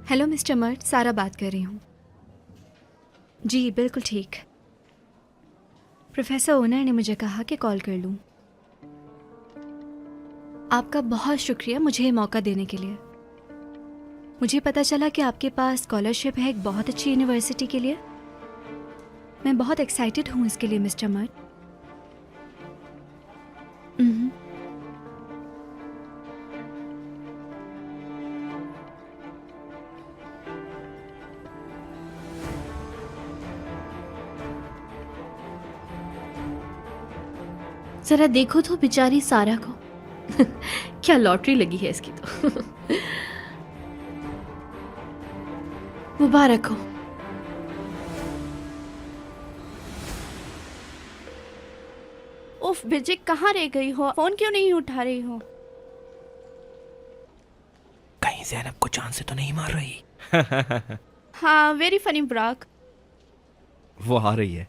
Hello mister मर्ट, सारा बात कर रही हूँ। जी बिल्कुल ठीक। प्रोफेसर ओनर ने मुझे कहा कि कॉल कर लूँ। आपका बहुत शुक्रिया मुझे ये मौका देने के लिए। मुझे पता चला कि आपके पास स्कॉलरशिप है एक बहुत अच्छी यूनिवर्सिटी के लिए। मैं बहुत एक्साइटेड हूँ इसके लिए मिस्टर मर्ट। जरा देखो तो बेचारी सारा को क्या लॉटरी लगी है इसकी तो। मुबारक हो। उफ बिजिक, कहाँ रह गई हो? फोन क्यों नहीं उठा रही हो? कहीं ज़ैनब को जान से तो नहीं मार रही? हाँ, वेरी फनी ब्राक। वो आ रही है।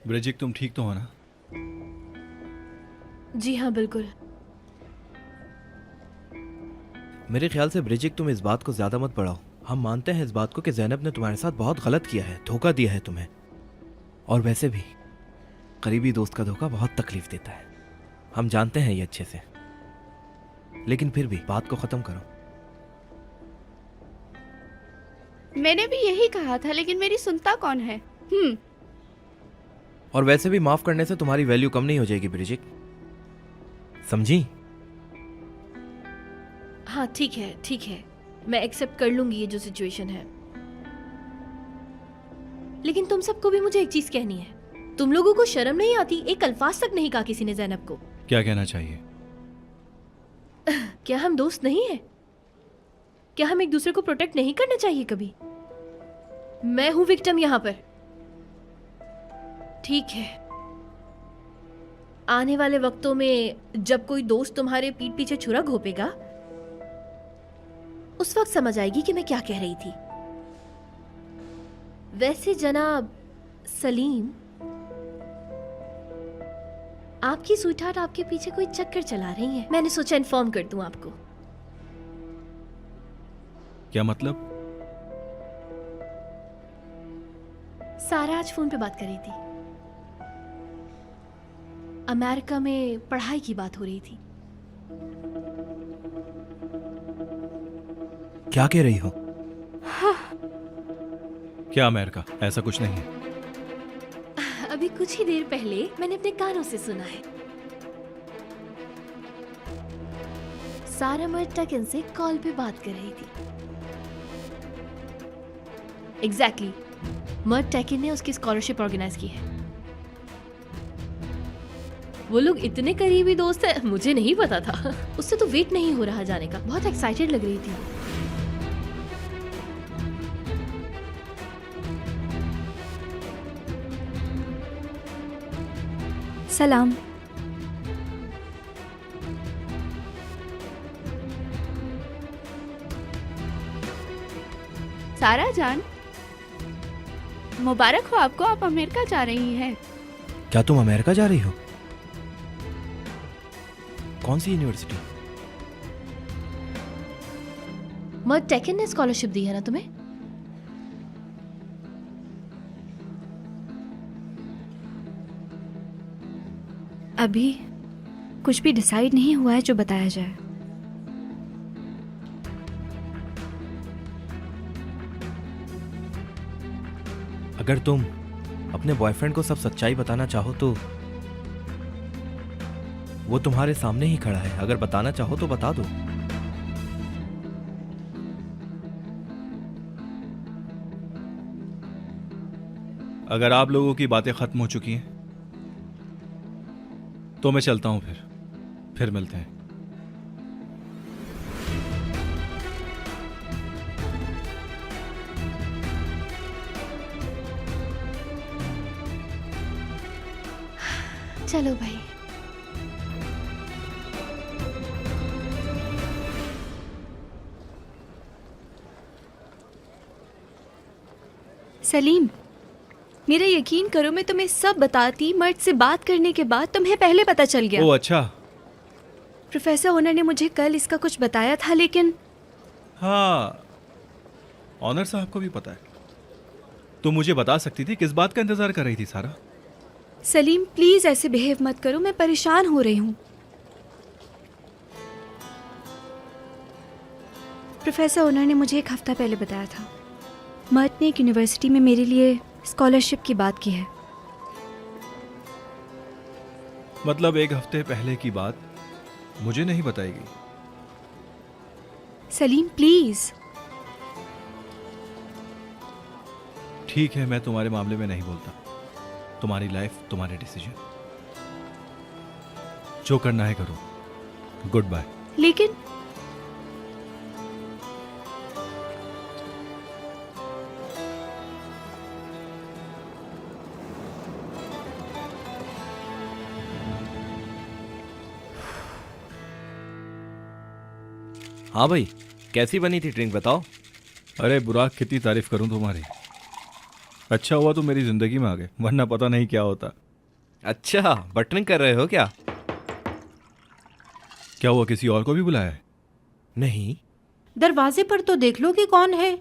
ब्रिजिक, तुम ठीक तो हो ना? जी हाँ बिल्कुल। मेरे ख्याल से ब्रिजिक, तुम इस बात को ज्यादा मत बढ़ाओ। हम मानते हैं इस बात को कि ज़ैनब ने तुम्हारे साथ बहुत गलत किया है, धोखा दिया है तुम्हें। और वैसे भी करीबी दोस्त का धोखा बहुत तकलीफ देता है। हम जानते हैं ये अच्छे से, लेकिन फिर भी बात को खत्म करो। मैंने भी यही कहा था, लेकिन मेरी सुनता कौन है? और वैसे भी माफ करने से तुम्हारी वैल्यू कम नहीं हो जाएगी ब्रिजिक, समझी? हाँ ठीक है, मैं एक्सेप्ट कर लूंगी ये जो सिचुएशन है। लेकिन तुम सबको भी मुझे एक चीज कहनी है। तुम लोगों को शर्म नहीं आती? एक अल्फाज तक नहीं कहा किसी ने ज़ैनब को। क्या कहना चाहिए? क्या हम दोस्त नहीं हैं? क्या हम एक दूसरे को प्रोटेक्ट नहीं करना चाहिए कभी? मैं हूं विक्टिम यहां पर। ठीक है, आने वाले वक्तों में जब कोई दोस्त तुम्हारे पीठ पीछे छुरा घोपेगा, उस वक्त समझ आएगी कि मैं क्या कह रही थी। वैसे जनाब सलीम, आपकी स्वीटहार्ट आपके पीछे कोई चक्कर चला रही है। मैंने सोचा इन्फॉर्म कर दूं आपको। क्या मतलब? सारा आज फोन पे बात कर रही थी। अमेरिका में पढ़ाई की बात हो रही थी। क्या कह रही हो? क्या अमेरिका? ऐसा कुछ नहीं है। अभी कुछ ही देर पहले मैंने अपने कानों से सुना है। सारा मर्टकिन से कॉल पे बात कर रही थी। एग्जैक्टली, मर्टकिन ने उसकी स्कॉलरशिप ऑर्गेनाइज की है। वो लोग इतने करीबी दोस्त हैं, मुझे नहीं पता था। उससे तो वेट नहीं हो रहा जाने का। बहुत एक्साइटेड लग रही थी। सलाम। सारा जान, मुबारक हो आपको, आप अमेरिका जा रही हैं। क्या तुम अमेरिका जा रही हो? कौन सी यूनिवर्सिटी? मर्टकिन ने स्कॉलरशिप दी है ना तुम्हें? अभी कुछ भी डिसाइड नहीं हुआ है जो बताया जाए। अगर तुम अपने बॉयफ्रेंड को सब सच्चाई बताना चाहो तो वो तुम्हारे सामने ही खड़ा है। अगर बताना चाहो तो बता दो। अगर आप लोगों की बातें खत्म हो चुकी हैं तो मैं चलता हूं। फिर मिलते हैं। चलो भाई। सलीम, मेरा यकीन करो, मैं तुम्हें सब बताती, मर्द से बात करने के बाद तुम्हें पहले पता चल गया। ओ अच्छा। प्रोफेसर ओनर ने मुझे कल इसका कुछ बताया था, लेकिन हाँ, ऑनर साहब को भी पता है। तो मुझे बता सकती थी, किस बात का इंतजार कर रही थी सारा? सलीम प्लीज ऐसे बिहेव मत करो, मैं परेशान हो रही हूँ। प्रोफेसर ओनर ने मुझे एक हफ्ता पहले बताया था, मर्द ने एक यूनिवर्सिटी में मेरे लिए स्कॉलरशिप की बात की है। मतलब एक हफ्ते पहले की बात मुझे नहीं बताएगी? सलीम प्लीज। ठीक है, मैं तुम्हारे मामले में नहीं बोलता। तुम्हारी लाइफ, तुम्हारे डिसीजन, जो करना है करो। Good bye. लेकिन हाँ भाई, कैसी बनी थी ड्रिंक बताओ। अरे बुराक, कितनी तारीफ करूं तुम्हारी। अच्छा हुआ तुम मेरी जिंदगी में आ गए, वरना पता नहीं क्या होता। अच्छा, बटरिंग कर रहे हो क्या? क्या हुआ, किसी और को भी बुलाया है? नहीं। दरवाजे पर तो देख लो कि कौन है।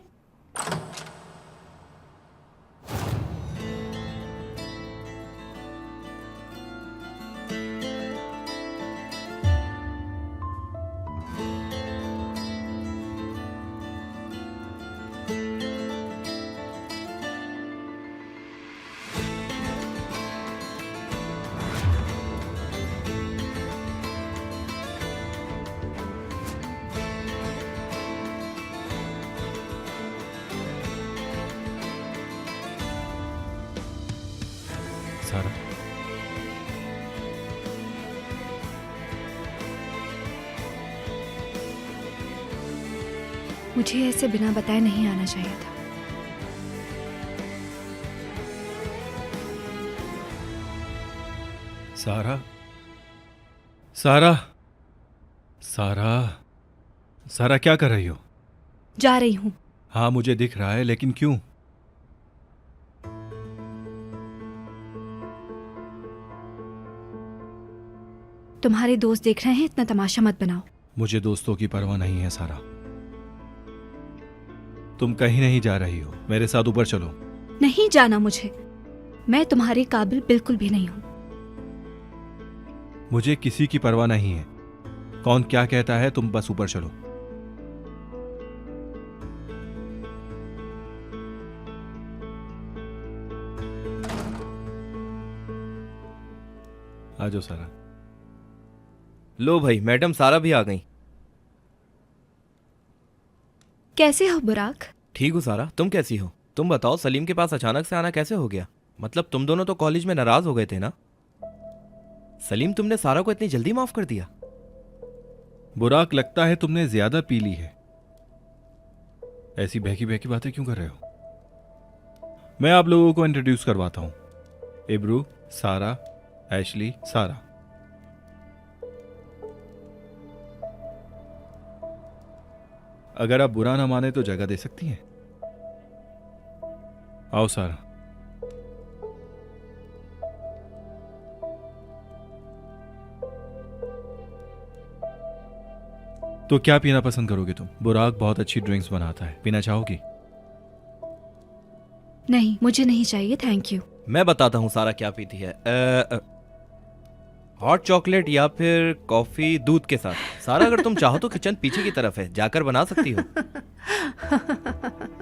सारा, मुझे ऐसे बिना बताए नहीं आना चाहिए था। सारा, सारा, सारा, सारा क्या कर रही हो? जा रही हूँ। हाँ मुझे दिख रहा है, लेकिन क्यों? तुम्हारे दोस्त देख रहे हैं, इतना तमाशा मत बनाओ। मुझे दोस्तों की परवाह नहीं है सारा। तुम कहीं नहीं जा रही हो, मेरे साथ ऊपर चलो। नहीं जाना मुझे, मैं तुम्हारे काबिल बिल्कुल भी नहीं हूँ। मुझे किसी की परवाह नहीं है, कौन क्या कहता है, तुम बस ऊपर चलो। आ जाओ सारा। लो भाई, मैडम सारा भी आ गई। कैसे हो बुराक? ठीक हूँ सारा, तुम कैसी हो? तुम बताओ, सलीम के पास अचानक से आना कैसे हो गया? मतलब तुम दोनों तो कॉलेज में नाराज हो गए थे ना? सलीम, तुमने सारा को इतनी जल्दी माफ कर दिया? बुराक, लगता है तुमने ज्यादा पी ली है। ऐसी बहकी बहकी बातें क्यों कर रहे हो? मैं आप लोगों को इंट्रोड्यूस करवाता हूं। इब्रू, सारा, एशली, सारा। अगर आप बुरा ना माने तो जगह दे सकती हैं। आओ सारा। तो क्या पीना पसंद करोगे तुम? बुराक बहुत अच्छी ड्रिंक्स बनाता है, पीना चाहोगी? नहीं, मुझे नहीं चाहिए, थैंक यू। मैं बताता हूँ सारा क्या पीती है। हॉट चॉकलेट या फिर कॉफी दूध के साथ। सारा, अगर तुम चाहो तो किचन पीछे की तरफ है, जाकर बना सकती हो।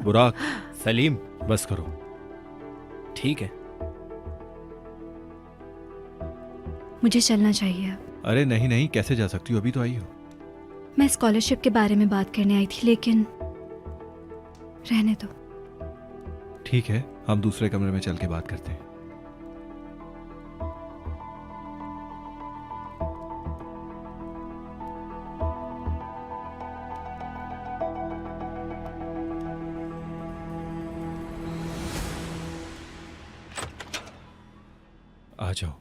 बुराक, सलीम, बस करो। ठीक है। मुझे चलना चाहिए अब। अरे नहीं नहीं, कैसे जा सकती हो, अभी तो आई हो। मैं स्कॉलरशिप के बारे में बात करने आई थी, लेकिन रहने दो। ठीक है, हम दूसरे कमरे में चल के बात करते हैं। आ जाओ।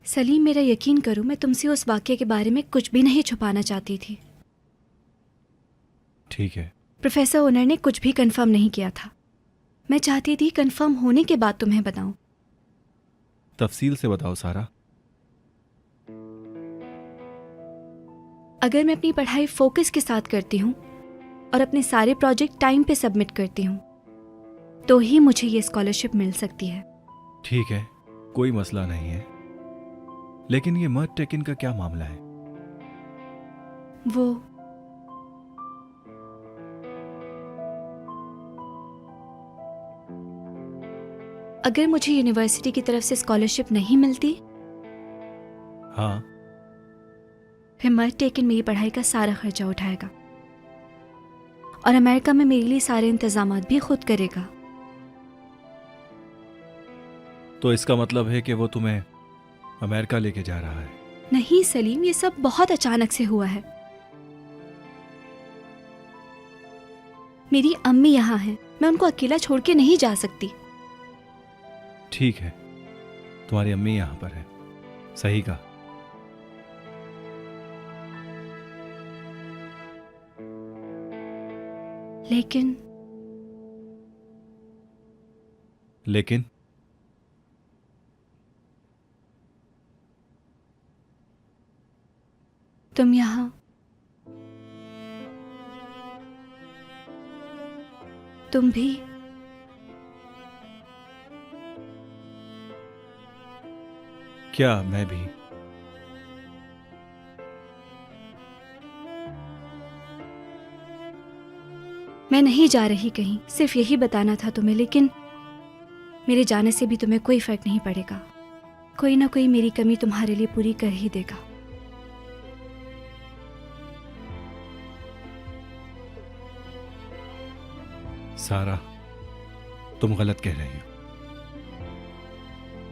सलीम, मेरा यकीन करो, मैं तुमसे उस वाक्य के बारे में कुछ भी नहीं छुपाना चाहती थी। ठीक है। प्रोफेसर ओनर ने कुछ भी कंफर्म नहीं किया था। मैं चाहती थी कंफर्म होने के बाद तुम्हें बताऊं। तफसील से बताओ सारा। अगर मैं अपनी पढ़ाई फोकस के साथ करती हूँ और अपने सारे प्रोजेक्ट टाइम पे सबमिट करती हूँ तो ही मुझे ये स्कॉलरशिप मिल सकती है। ठीक है, कोई मसला नहीं है, लेकिन ये मर्ट टेकिन का क्या मामला है? वो अगर मुझे यूनिवर्सिटी की तरफ से स्कॉलरशिप नहीं मिलती हाँ, फिर मर्ट टेकिन मेरी पढ़ाई का सारा खर्चा उठाएगा और अमेरिका में मेरे लिए सारे इंतजामात भी खुद करेगा। तो इसका मतलब है कि वो तुम्हें अमेरिका लेके जा रहा है? नहीं सलीम, ये सब बहुत अचानक से हुआ है। मेरी अम्मी यहाँ हैं, मैं उनको अकेला छोड़ के नहीं जा सकती। ठीक है, तुम्हारी अम्मी यहां पर है, सही कहा। लेकिन लेकिन तुम यहाँ तुम भी क्या मैं भी? मैं नहीं जा रही कहीं, सिर्फ यही बताना था तुम्हें। लेकिन मेरे जाने से भी तुम्हें कोई फर्क नहीं पड़ेगा। कोई ना कोई मेरी कमी तुम्हारे लिए पूरी कर ही देगा। सारा, तुम गलत कह रही हो।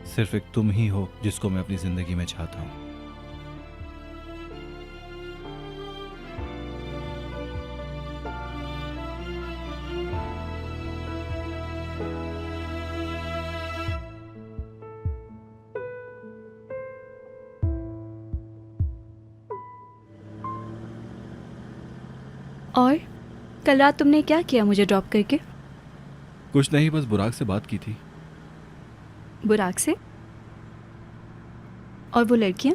सिर्फ एक तुम ही हो जिसको मैं अपनी जिंदगी में चाहता हूं। और कल रात तुमने क्या किया मुझे ड्रॉप करके? कुछ नहीं, बस बुराक से बात की थी। बुराक से? और वो लड़कियां?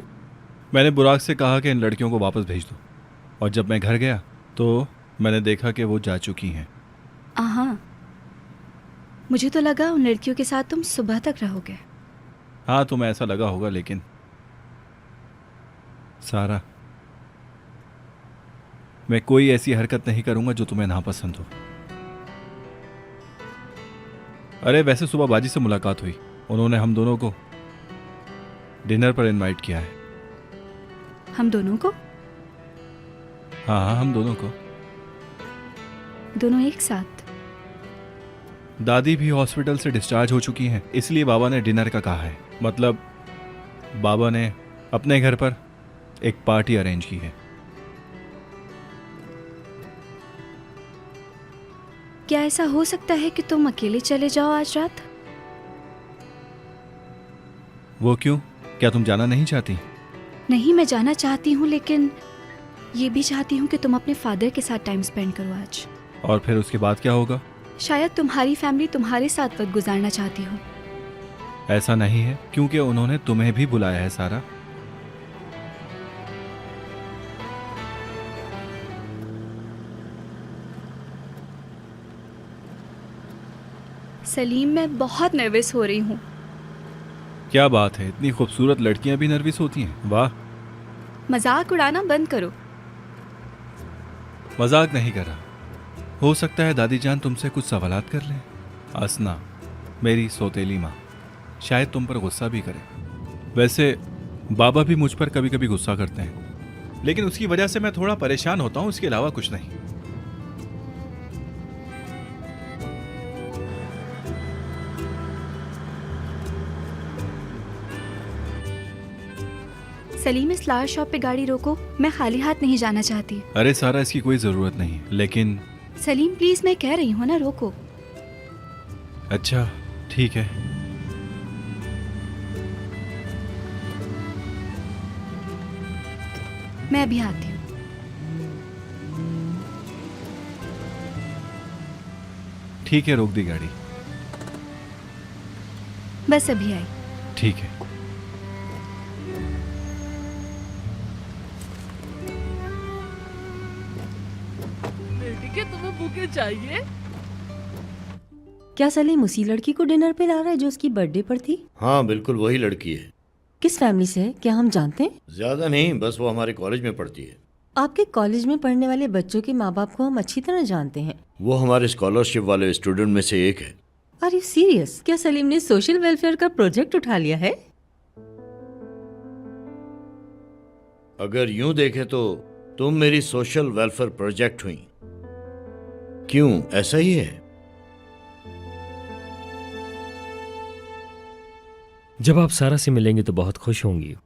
मैंने बुराक से कहा कि इन लड़कियों को वापस भेज दो, और जब मैं घर गया तो मैंने देखा कि वो जा चुकी हैं। हाँ, मुझे तो लगा उन लड़कियों के साथ तुम सुबह तक रहोगे। हाँ, तुम्हें ऐसा लगा होगा, लेकिन सारा, मैं कोई ऐसी हरकत नहीं करूंगा जो तुम्हें नापसंद हो। अरे वैसे सुबह बाजी से मुलाकात हुई, उन्होंने हम दोनों को डिनर पर इनवाइट किया है। हम दोनों को? हाँ हाँ, हम दोनों को। दोनों एक साथ? दादी भी हॉस्पिटल से डिस्चार्ज हो चुकी हैं, इसलिए बाबा ने डिनर का कहा है। मतलब बाबा ने अपने घर पर एक पार्टी अरेंज की है। क्या ऐसा हो सकता है कि तुम अकेले चले जाओ आज रात? वो क्यों? क्या तुम जाना नहीं चाहती? नहीं, मैं जाना चाहती हूँ, लेकिन ये भी चाहती हूँ कि तुम अपने फादर के साथ टाइम स्पेंड करो आज। और फिर उसके बाद क्या होगा? शायद तुम्हारी फैमिली तुम्हारे साथ वक्त गुजारना चाहती हो। ऐसा नहीं है, क्योंकि उन्होंने तुम्हें भी बुलाया है सारा। सलीम, मैं बहुत नर्वस हो रही हूँ। क्या बात है, इतनी खूबसूरत लड़कियां भी नर्वस होती हैं? वाह। मजाक उड़ाना बंद करो। मजाक नहीं कर रहा। हो सकता है दादी जान तुमसे कुछ सवालात कर लें। असना, मेरी सौतेली माँ, शायद तुम पर गुस्सा भी करे। वैसे बाबा भी मुझ पर कभी कभी गुस्सा करते हैं, लेकिन उसकी वजह से मैं थोड़ा परेशान होता हूँ, इसके अलावा कुछ नहीं। सलीम, इस फ्लावर शॉप पे गाड़ी रोको, मैं खाली हाथ नहीं जाना चाहती। अरे सारा, इसकी कोई जरूरत नहीं, लेकिन सलीम प्लीज, मैं कह रही हूँ ना, रोको। अच्छा ठीक है। मैं अभी आती हूँ। ठीक है, रोक दी गाड़ी। बस अभी आई। ठीक है। लड़की तुम्हें बुके चाहिए? क्या सलीम उसी लड़की को डिनर पे ला रहा है जो उसकी बर्थडे पर थी? हाँ बिल्कुल वही लड़की है। किस फैमिली से है, क्या हम जानते हैं? ज्यादा नहीं, बस वो हमारे कॉलेज में पढ़ती है। आपके कॉलेज में पढ़ने वाले बच्चों के माँ बाप को हम अच्छी तरह जानते हैं। वो हमारे स्कॉलरशिप वाले स्टूडेंट में से एक है। Are you serious? क्या सलीम ने सोशल वेलफेयर का प्रोजेक्ट उठा लिया है? अगर यूं देखे तो तुम मेरी सोशल वेलफेयर प्रोजेक्ट हुई। क्यों, ऐसा ही है? जब आप सारा से मिलेंगे तो बहुत खुश होंगी।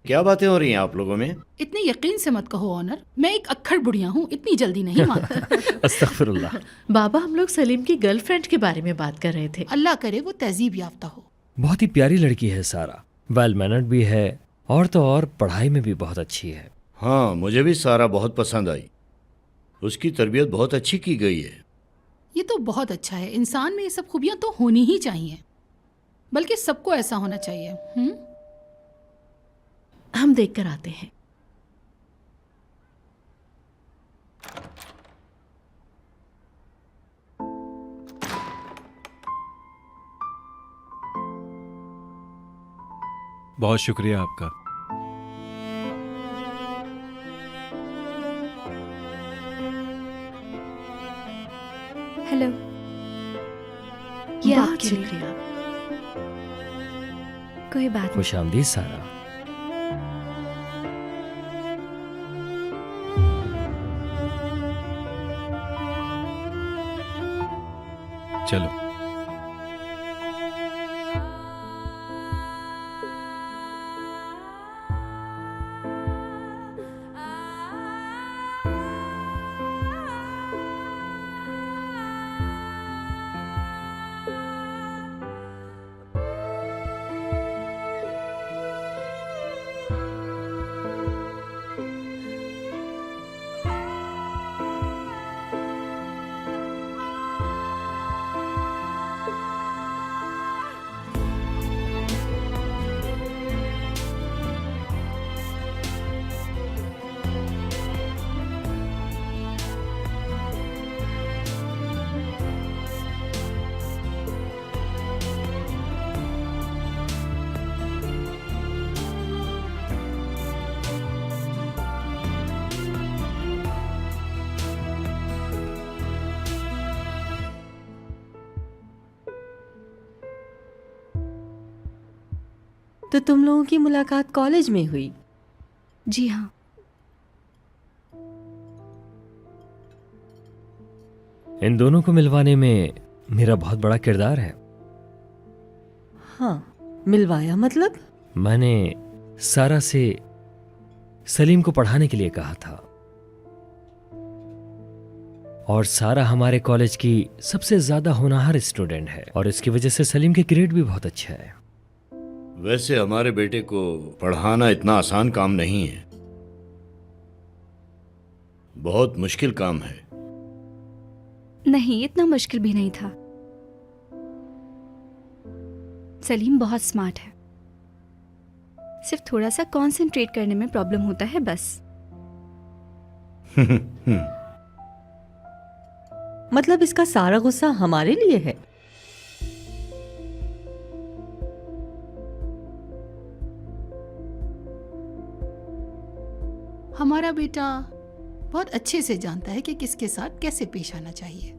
क्या बातें हो रही हैं आप लोगों में? इतने यकीन से मत कहो ऑनर, मैं एक अक्खड़ बुढ़िया हूँ, इतनी जल्दी नहीं मानती। अस्तगफिरुल्लाह। बाबा, हम लोग सलीम की गर्लफ्रेंड के बारे में बात कर रहे थे। अल्लाह करे वो तहजीब याफ्ता हो। बहुत ही प्यारी लड़की है सारा, वेल मैनर्ड भी है और तो और पढ़ाई में भी बहुत अच्छी है। हाँ, मुझे भी सारा बहुत पसंद आई। उसकी तरबियत बहुत अच्छी की गई है। ये तो बहुत अच्छा है, इंसान में ये सब खूबियाँ तो होनी ही चाहिए, बल्कि सबको ऐसा होना चाहिए। हम देख कर आते हैं। बहुत शुक्रिया आपका। हेलो, ये बहुत आपके लिए। शुक्रिया। कोई बात नहीं। खुश आमदीद सारा। चलो। तो तुम लोगों की मुलाकात कॉलेज में हुई? जी हाँ। इन दोनों को मिलवाने में मेरा बहुत बड़ा किरदार है। हाँ, मिलवाया मतलब? मैंने सारा से सलीम को पढ़ाने के लिए कहा था और सारा हमारे कॉलेज की सबसे ज्यादा होनहार स्टूडेंट है और इसकी वजह से सलीम के ग्रेड भी बहुत अच्छा है। वैसे हमारे बेटे को पढ़ाना इतना आसान काम नहीं है, बहुत मुश्किल काम है। नहीं, इतना मुश्किल भी नहीं था। सलीम बहुत स्मार्ट है, सिर्फ थोड़ा सा कंसंट्रेट करने में प्रॉब्लम होता है बस। मतलब इसका सारा गुस्सा हमारे लिए है? हमारा बेटा बहुत अच्छे से जानता है कि किसके साथ कैसे पेश आना चाहिए।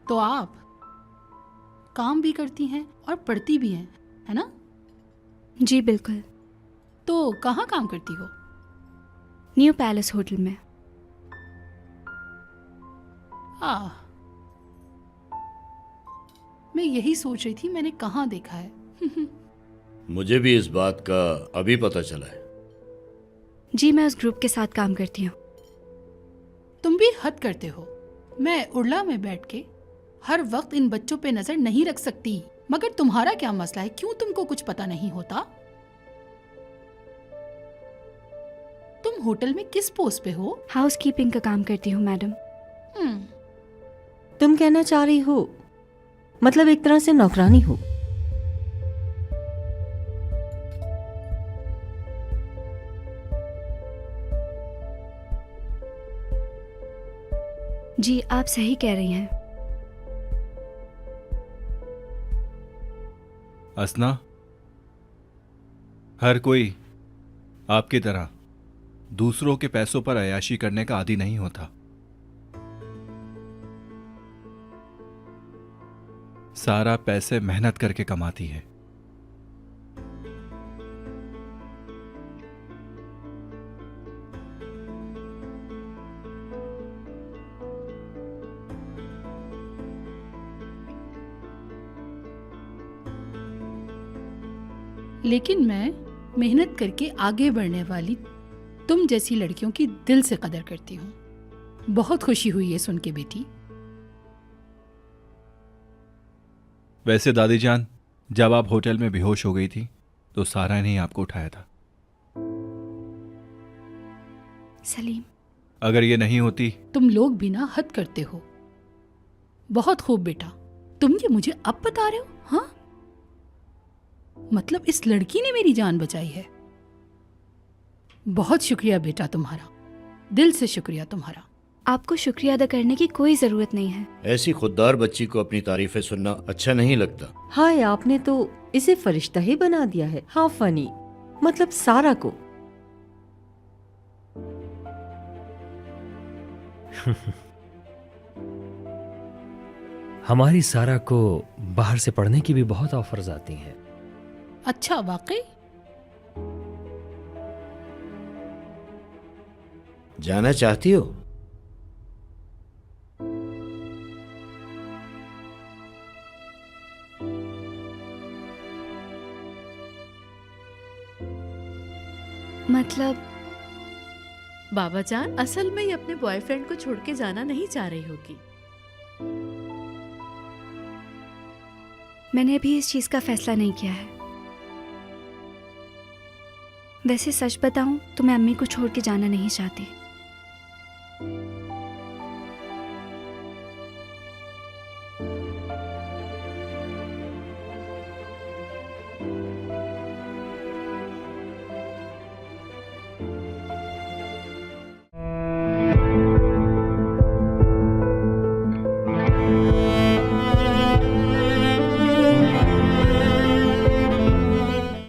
तो आप काम भी करती हैं और पढ़ती भी हैं, है ना? जी बिल्कुल। तो कहाँ काम करती हो? न्यू पैलेस होटल में। मैं यही सोच रही थी मैंने कहाँ देखा है। मुझे भी इस बात का अभी पता चला है। जी, मैं उस ग्रुप के साथ काम करती हूँ। तुम भी हद करते हो। मैं उड़ला में बैठ के हर वक्त इन बच्चों पे नजर नहीं रख सकती, मगर तुम्हारा क्या मसला है? क्यों तुमको कुछ पता नहीं होता? तुम होटल में किस पोस्ट पे हो? हाउस कीपिंग का काम करती हूँ मैडम। तुम कहना चाह रही हो मतलब एक तरह से नौकरानी हो? जी आप सही कह रही हैं। असना, हर कोई आपकी तरह दूसरों के पैसों पर अय्याशी करने का आदी नहीं होता। सारा पैसे मेहनत करके कमाती है। लेकिन मैं मेहनत करके आगे बढ़ने वाली तुम जैसी लड़कियों की दिल से कदर करती हूँ। बहुत खुशी हुई है सुन के बेटी। वैसे दादी जान, जब आप होटल में बेहोश हो गई थी तो सारा ने ही आपको उठाया था। सलीम, अगर ये नहीं होती। तुम लोग भी ना हद करते हो। बहुत खूब बेटा, तुम ये मुझे अब बता रहे हो? हाँ, मतलब इस लड़की ने मेरी जान बचाई है। बहुत शुक्रिया बेटा तुम्हारा, दिल से शुक्रिया तुम्हारा। आपको शुक्रिया अदा करने की कोई जरूरत नहीं है। ऐसी खुददार बच्ची को अपनी तारीफें सुनना अच्छा नहीं लगता। हाय, आपने तो इसे फरिश्ता ही बना दिया है। हाँ फनी, मतलब सारा को। हमारी सारा को बाहर से पढ़ने की भी बहुत ऑफर्स आती हैं। अच्छा, वाकई? जाना चाहती हो? मतलब बाबा जान, असल में ये अपने बॉयफ्रेंड को छोड़ के जाना नहीं चाह रही होगी। मैंने अभी इस चीज का फैसला नहीं किया है। वैसे सच बताऊं तो मैं अम्मी को छोड़ के जाना नहीं चाहती।